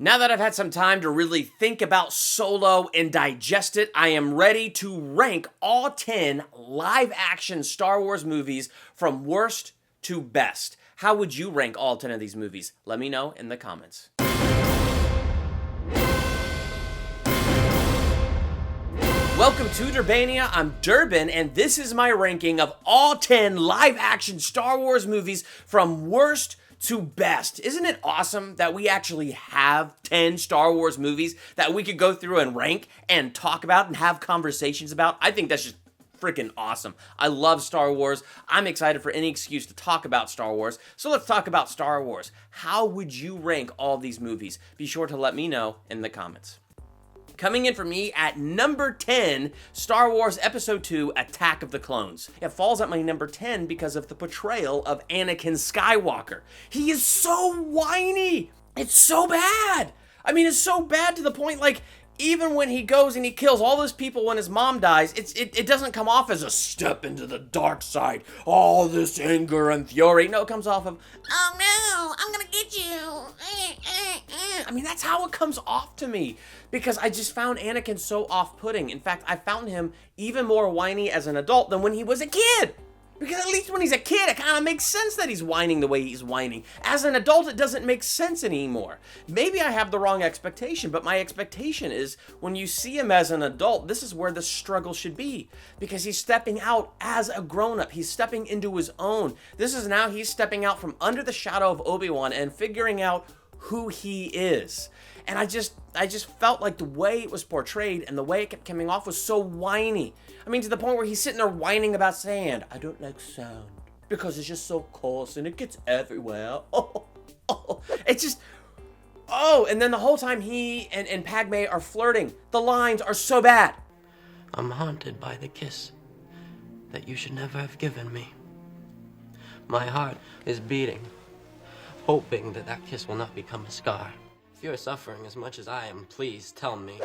Now that I've had some time to really think about Solo and digest it, I am ready to rank all 10 live-action Star Wars movies from worst to best. How would you rank all 10 of these movies? Let me know in the comments. Welcome to Durbania, I'm Durbin, and this is my ranking of all 10 live-action Star Wars movies from worst to best. Isn't it awesome that we actually have 10 Star Wars movies that we could go through and rank and talk about and have conversations about? I think that's just freaking awesome. I love Star Wars. I'm excited for any excuse to talk about Star Wars. So let's talk about Star Wars. How would you rank all these movies? Be sure to let me know in the comments. Coming in for me at number 10, Star Wars Episode 2, Attack of the Clones. It falls at my number 10 because of the portrayal of Anakin Skywalker. He is so whiny. It's so bad. I mean, it's so bad to the point, like, even when he goes and he kills all those people when his mom dies, it doesn't come off as a step into the dark side. All this anger and fury. No, it comes off of, oh no, I'm gonna get you. I mean, that's how it comes off to me. Because I just found Anakin so off-putting. In fact, I found him even more whiny as an adult than when he was a kid. Because at least when he's a kid, it kind of makes sense that he's whining the way he's whining. As an adult, it doesn't make sense anymore. Maybe I have the wrong expectation, but my expectation is when you see him as an adult, this is where the struggle should be. Because he's stepping out as a grown-up. He's stepping into his own. This is now he's stepping out from under the shadow of Obi-Wan and figuring out who he is. And I just felt like the way it was portrayed and the way it kept coming off was so whiny. I mean, to the point where he's sitting there whining about sand. I don't like sound because it's just so coarse and it gets everywhere. It's just, and then the whole time he and Padme are flirting. The lines are so bad. I'm haunted by the kiss that you should never have given me. My heart is beating, hoping that that kiss will not become a scar. If you're suffering as much as I am, please tell me.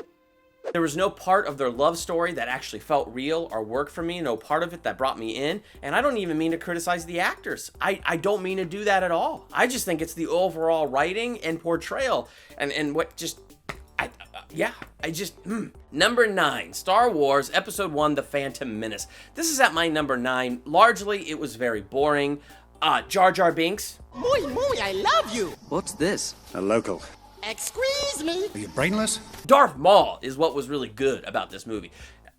There was no part of their love story that actually felt real or worked for me, no part of it that brought me in, and I don't even mean to criticize the actors. I don't mean to do that at all. I just think it's the overall writing and portrayal, and what just, Number 9, Star Wars Episode 1, The Phantom Menace. This is at my number 9. Largely, it was very boring. Jar Jar Binks. Muy, I love you. What's this? A local. Excuse me. Are you brainless? Darth Maul is what was really good about this movie.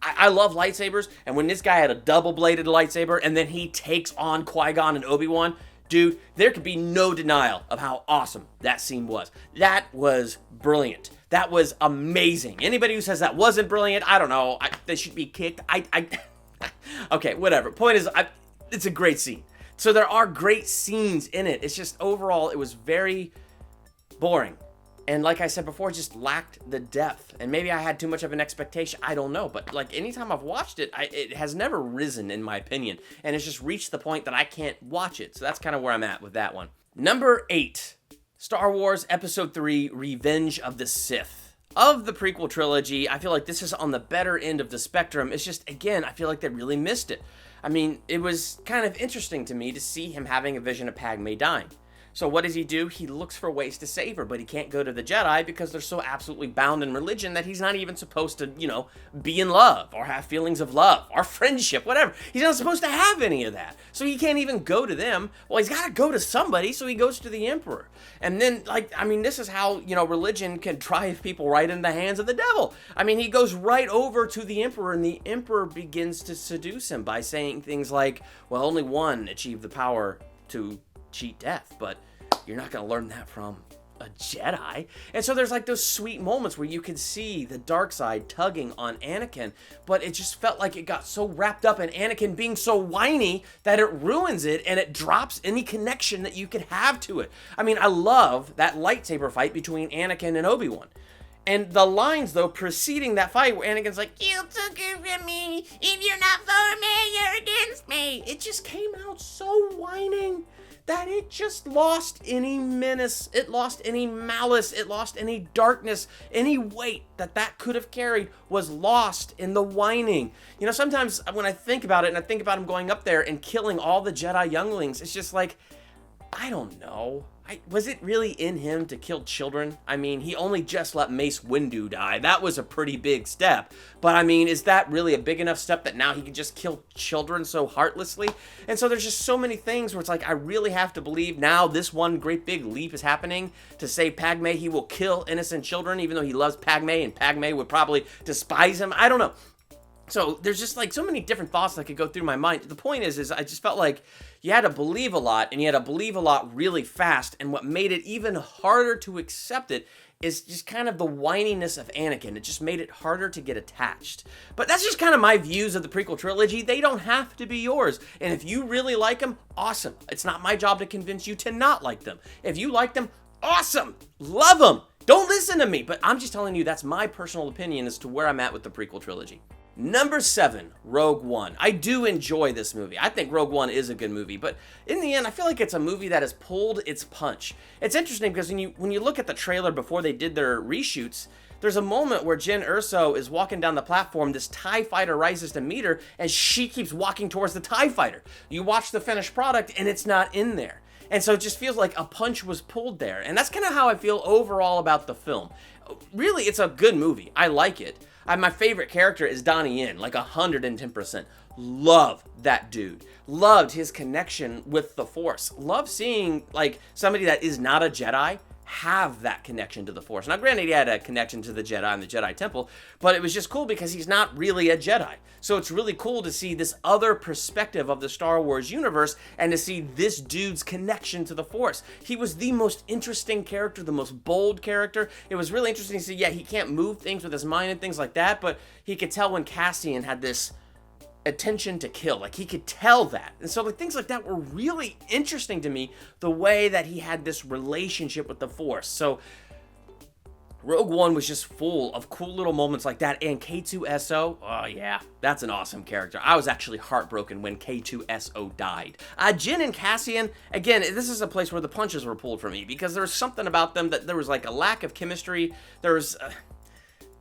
I love lightsabers, and when this guy had a double-bladed lightsaber, and then he takes on Qui-Gon and Obi-Wan, dude, there could be no denial of how awesome that scene was. That was brilliant. That was amazing. Anybody who says that wasn't brilliant, I don't know. They should be kicked. Okay, whatever. Point is, it's a great scene. So there are great scenes in it. It's just overall, it was very boring. And like I said before, it just lacked the depth. And maybe I had too much of an expectation. I don't know. But like anytime I've watched it, it has never risen in my opinion. And it's just reached the point that I can't watch it. So that's kind of where I'm at with that one. Number 8, Star Wars Episode 3, Revenge of the Sith. Of the prequel trilogy, I feel like this is on the better end of the spectrum. It's just, again, I feel like they really missed it. I mean, it was kind of interesting to me to see him having a vision of Padme dying. So what does he do? He looks for ways to save her, but he can't go to the Jedi because they're so absolutely bound in religion that he's not even supposed to, be in love or have feelings of love or friendship, whatever. He's not supposed to have any of that. So he can't even go to them. Well, he's got to go to somebody, so he goes to the Emperor. And then, this is how, religion can drive people right into the hands of the devil. I mean, he goes right over to the Emperor, and the Emperor begins to seduce him by saying things like, well, only one achieved the power to cheat death, but you're not going to learn that from a Jedi. And so there's like those sweet moments where you can see the dark side tugging on Anakin, but it just felt like it got so wrapped up in Anakin being so whiny that it ruins it and it drops any connection that you could have to it. I mean, I love that lightsaber fight between Anakin and Obi-Wan. And the lines, though, preceding that fight where Anakin's like, you took it from me. If you're not for me, you're against me. It just came out so whining that it just lost any menace, it lost any malice, it lost any darkness, any weight that could have carried was lost in the whining. Sometimes when I think about it and I think about him going up there and killing all the Jedi younglings, it's just like, I don't know. Was it really in him to kill children? I mean, he only just let Mace Windu die. That was a pretty big step. But I mean, is that really a big enough step that now he can just kill children so heartlessly? And so there's just so many things where it's like, I really have to believe now this one great big leap is happening to save Padme. He will kill innocent children, even though he loves Padme, and Padme would probably despise him. I don't know. So there's just like so many different thoughts that could go through my mind. The point is I just felt like you had to believe a lot, and you had to believe a lot really fast. And what made it even harder to accept it is just kind of the whininess of Anakin. It just made it harder to get attached. But that's just kind of my views of the prequel trilogy. They don't have to be yours. And if you really like them, awesome. It's not my job to convince you to not like them. If you like them, awesome. Love them. Don't listen to me. But I'm just telling you that's my personal opinion as to where I'm at with the prequel trilogy. Number 7, Rogue One. I do enjoy this movie. I think Rogue One is a good movie, but in the end, I feel like it's a movie that has pulled its punch. It's interesting because when you look at the trailer before they did their reshoots, there's a moment where Jyn Erso is walking down the platform, this TIE fighter rises to meet her, and she keeps walking towards the TIE fighter. You watch the finished product, and it's not in there. And so it just feels like a punch was pulled there. And that's kind of how I feel overall about the film. Really, it's a good movie. I like it. My favorite character is Donnie Yen, like 110%. Love that dude. Loved his connection with the Force. Love seeing like somebody that is not a Jedi have that connection to the Force. Now, granted, he had a connection to the Jedi and the Jedi Temple, but it was just cool because he's not really a Jedi. So it's really cool to see this other perspective of the Star Wars universe and to see this dude's connection to the Force. He was the most interesting character, the most bold character. It was really interesting to see, yeah, he can't move things with his mind and things like that, but he could tell when Cassian had this attention to kill. Like, he could tell that. And so like things like that were really interesting to me, the way that he had this relationship with the Force. So Rogue One was just full of cool little moments like that. And K2SO, oh yeah, that's an awesome character. I was actually heartbroken when K2SO died. Jyn and Cassian, again, this is a place where the punches were pulled for me because there was something about them that there was like a lack of chemistry. There was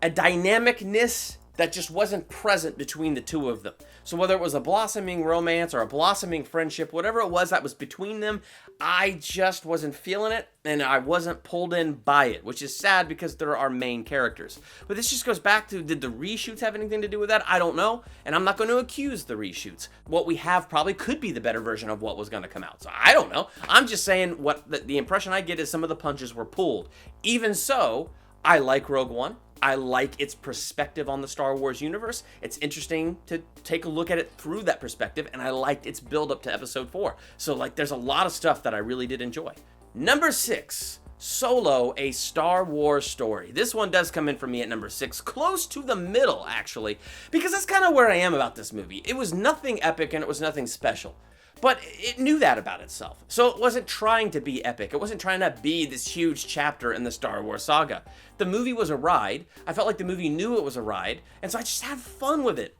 a dynamicness that just wasn't present between the two of them. So whether it was a blossoming romance or a blossoming friendship, whatever it was that was between them, I just wasn't feeling it, and I wasn't pulled in by it, which is sad because they're our main characters. But this just goes back to, did the reshoots have anything to do with that? I don't know, and I'm not going to accuse the reshoots. What we have probably could be the better version of what was going to come out, so I don't know. I'm just saying what the impression I get is some of the punches were pulled. Even so, I like Rogue One. I like its perspective on the Star Wars universe. It's interesting to take a look at it through that perspective, and I liked its build up to episode 4. So like there's a lot of stuff that I really did enjoy. Number 6, Solo, a Star Wars story. This one does come in for me at number 6, close to the middle actually, because that's kind of where I am about this movie. It was nothing epic and it was nothing special. But it knew that about itself. So it wasn't trying to be epic. It wasn't trying to be this huge chapter in the Star Wars saga. The movie was a ride. I felt like the movie knew it was a ride, and so I just had fun with it.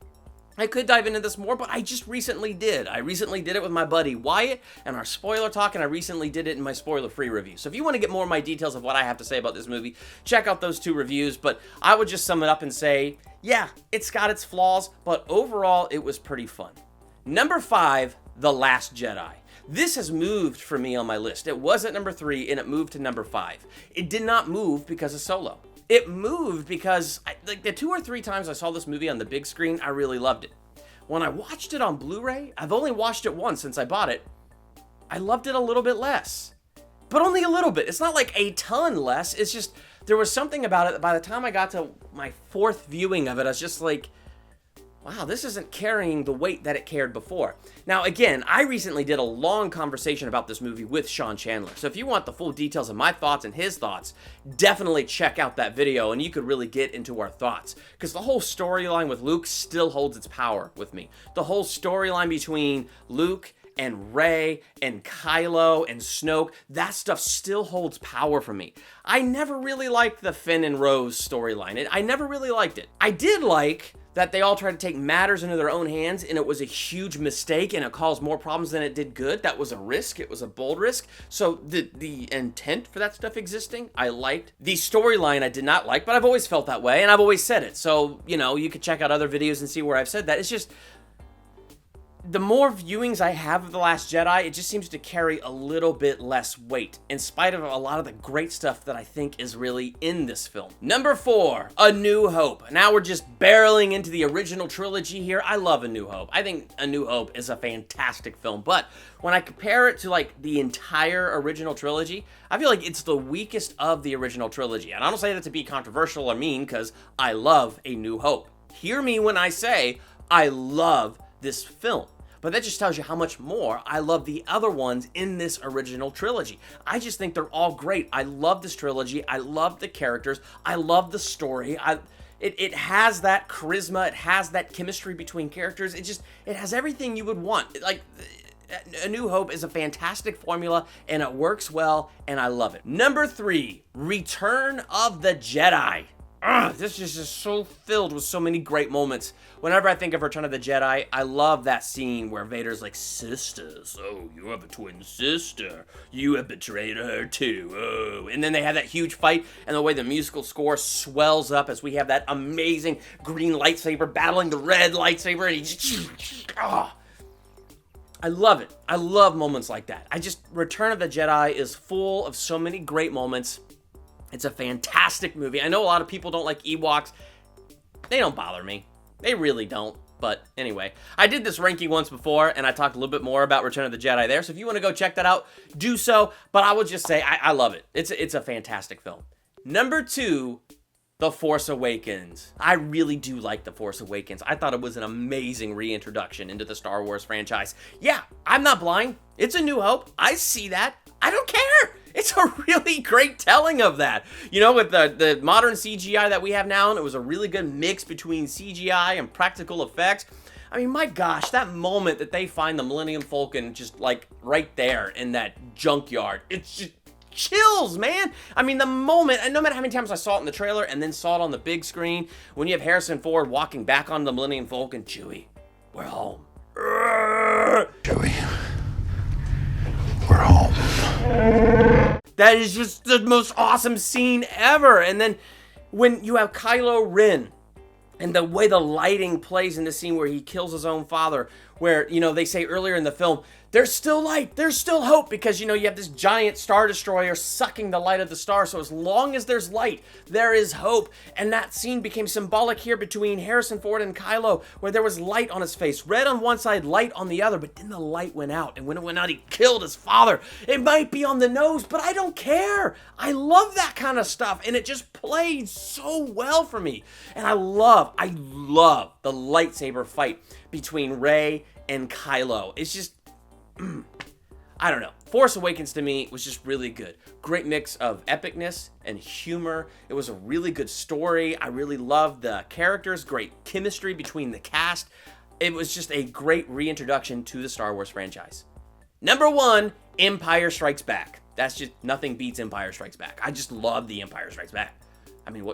I could dive into this more, but I just recently did. I recently did it with my buddy Wyatt and our spoiler talk, and I recently did it in my spoiler-free review. So if you want to get more of my details of what I have to say about this movie, check out those 2 reviews. But I would just sum it up and say, yeah, it's got its flaws, but overall, it was pretty fun. Number 5, The Last Jedi. This has moved for me on my list. It was at number 3 and it moved to number 5. It did not move because of Solo. It moved because like the 2 or 3 times I saw this movie on the big screen, I really loved it. When I watched it on Blu-ray, I've only watched it once since I bought it, I loved it a little bit less. But only a little bit. It's not like a ton less. It's just, there was something about it that by the time I got to my 4th viewing of it, I was just like, wow, this isn't carrying the weight that it carried before. Now, again, I recently did a long conversation about this movie with Sean Chandler. So if you want the full details of my thoughts and his thoughts, definitely check out that video and you could really get into our thoughts. Because the whole storyline with Luke still holds its power with me. The whole storyline between Luke and Rey and Kylo and Snoke, that stuff still holds power for me. I never really liked the Finn and Rose storyline. I never really liked it. I did like that they all tried to take matters into their own hands, and it was a huge mistake, and it caused more problems than it did good. That was a risk. It was a bold risk. So the intent for that stuff existing, I liked. The storyline I did not like, but I've always felt that way, and I've always said it. So, you know, you could check out other videos and see where I've said that. It's just, the more viewings I have of The Last Jedi, it just seems to carry a little bit less weight, in spite of a lot of the great stuff that I think is really in this film. Number 4, A New Hope. Now we're just barreling into the original trilogy here. I love A New Hope. I think A New Hope is a fantastic film, but when I compare it to like the entire original trilogy, I feel like it's the weakest of the original trilogy. And I don't say that to be controversial or mean, because I love A New Hope. Hear me when I say I love this film. But that just tells you how much more I love the other ones in this original trilogy. I just think they're all great. I love this trilogy. I love the characters. I love the story. It has that charisma. It has that chemistry between characters. It has everything you would want. Like, A New Hope is a fantastic formula, and it works well, and I love it. Number 3, Return of the Jedi. This is just so filled with so many great moments. Whenever I think of Return of the Jedi, I love that scene where Vader's like, "Sisters, oh, you have a twin sister. You have betrayed her too, oh." And then they have that huge fight, and the way the musical score swells up as we have that amazing green lightsaber battling the red lightsaber, and he just, I love it. I love moments like that. Return of the Jedi is full of so many great moments. It's a fantastic movie. I know a lot of people don't like Ewoks. They don't bother me. They really don't. But anyway, I did this ranking once before, and I talked a little bit more about Return of the Jedi there. So if you want to go check that out, do so. But I would just say I love it. It's a fantastic film. Number 2, The Force Awakens. I really do like The Force Awakens. I thought it was an amazing reintroduction into the Star Wars franchise. Yeah, I'm not blind. It's A New Hope. I see that. I don't care. It's a really great telling of that. You know, with the modern CGI that we have now, and it was a really good mix between CGI and practical effects. I mean, my gosh, that moment that they find the Millennium Falcon just like right there in that junkyard, it's just chills, man. I mean, the moment, and no matter how many times I saw it in the trailer and then saw it on the big screen, when you have Harrison Ford walking back on the Millennium Falcon, Chewie, we're home. Chewie, we're home. That is just the most awesome scene ever. And then when you have Kylo Ren and the way the lighting plays in the scene where he kills his own father, where, you know, they say earlier in the film, there's still light, there's still hope, because, you know, you have this giant Star Destroyer sucking the light of the star, so as long as there's light, there is hope. And that scene became symbolic here between Harrison Ford and Kylo, where there was light on his face, red on one side, light on the other, but then the light went out, and when it went out, he killed his father. It might be on the nose, but I don't care. I love that kind of stuff, and it just played so well for me. And I love the lightsaber fight between Rey and Kylo. It's just, I don't know. Force Awakens to me was just really good. Great mix of epicness and humor. It was a really good story. I really loved the characters. Great chemistry between the cast. It was just a great reintroduction to the Star Wars franchise. Number 1, Empire Strikes Back. That's just, nothing beats Empire Strikes Back. I just love The Empire Strikes Back. I mean,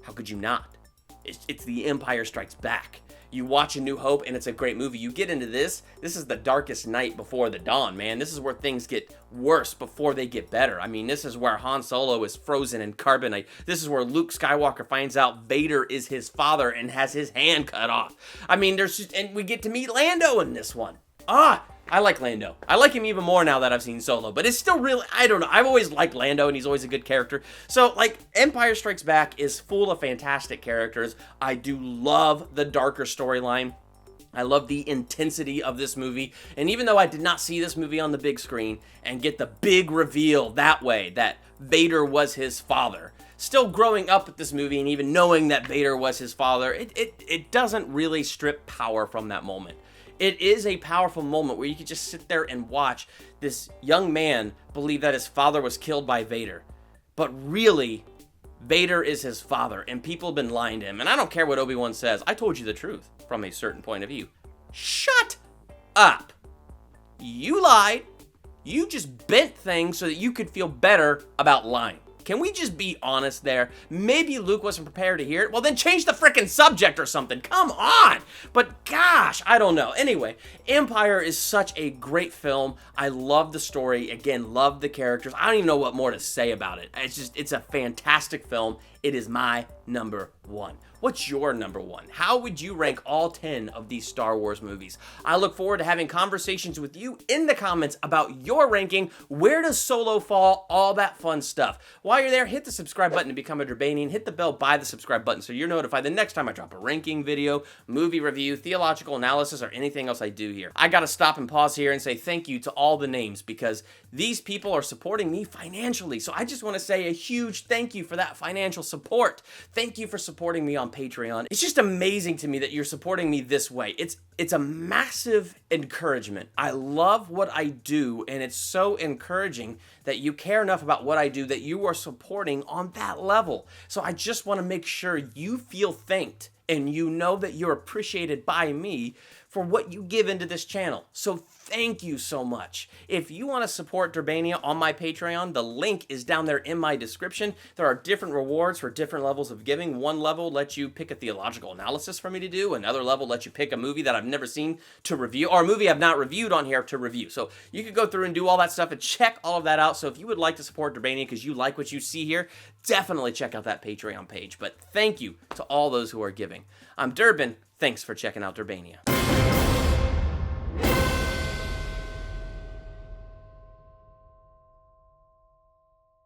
how could you not? It's The Empire Strikes Back. You watch A New Hope, and it's a great movie. You get into this is the darkest night before the dawn, man. This is where things get worse before they get better. I mean, this is where Han Solo is frozen in carbonite. This is where Luke Skywalker finds out Vader is his father and has his hand cut off. I mean, and we get to meet Lando in this one. I like Lando. I like him even more now that I've seen Solo, but it's still really, I don't know. I've always liked Lando, and he's always a good character. So, like, Empire Strikes Back is full of fantastic characters. I do love the darker storyline. I love the intensity of this movie. And even though I did not see this movie on the big screen and get the big reveal that way, that Vader was his father, still growing up with this movie and even knowing that Vader was his father, it doesn't really strip power from that moment. It is a powerful moment where you could just sit there and watch this young man believe that his father was killed by Vader. But really, Vader is his father, and people have been lying to him. And I don't care what Obi-Wan says. I told you the truth from a certain point of view. Shut up. You lied. You just bent things so that you could feel better about lying. Can we just be honest there? Maybe Luke wasn't prepared to hear it. Well, then change the frickin' subject or something. Come on. But gosh, I don't know. Anyway, Empire is such a great film. I love the story. Again, love the characters. I don't even know what more to say about it. It's a fantastic film. It is my number one? What's your number one? How would you rank all 10 of these Star Wars movies? I look forward to having conversations with you in the comments about your ranking. Where does Solo fall? All that fun stuff. While you're there, hit the subscribe button to become a Durbanian. Hit the bell by the subscribe button so you're notified the next time I drop a ranking video, movie review, theological analysis, or anything else I do here. I gotta stop and pause here and say thank you to all the names because these people are supporting me financially. So I just want to say a huge thank you for that financial support. Thank you for supporting me on Patreon. It's just amazing to me that you're supporting me this way. It's a massive encouragement. I love what I do, and it's so encouraging that you care enough about what I do that you are supporting on that level. So I just want to make sure you feel thanked and you know that you're appreciated by me for what you give into this channel. So thank you so much. If you want to support Durbania on my Patreon, the link is down there in my description. There are different rewards for different levels of giving. One level lets you pick a theological analysis for me to do. Another level lets you pick a movie that I've never seen to review, or a movie I've not reviewed on here to review. So you could go through and do all that stuff and check all of that out. So if you would like to support Durbania because you like what you see here, definitely check out that Patreon page. But thank you to all those who are giving. I'm Durbin. Thanks for checking out Durbania.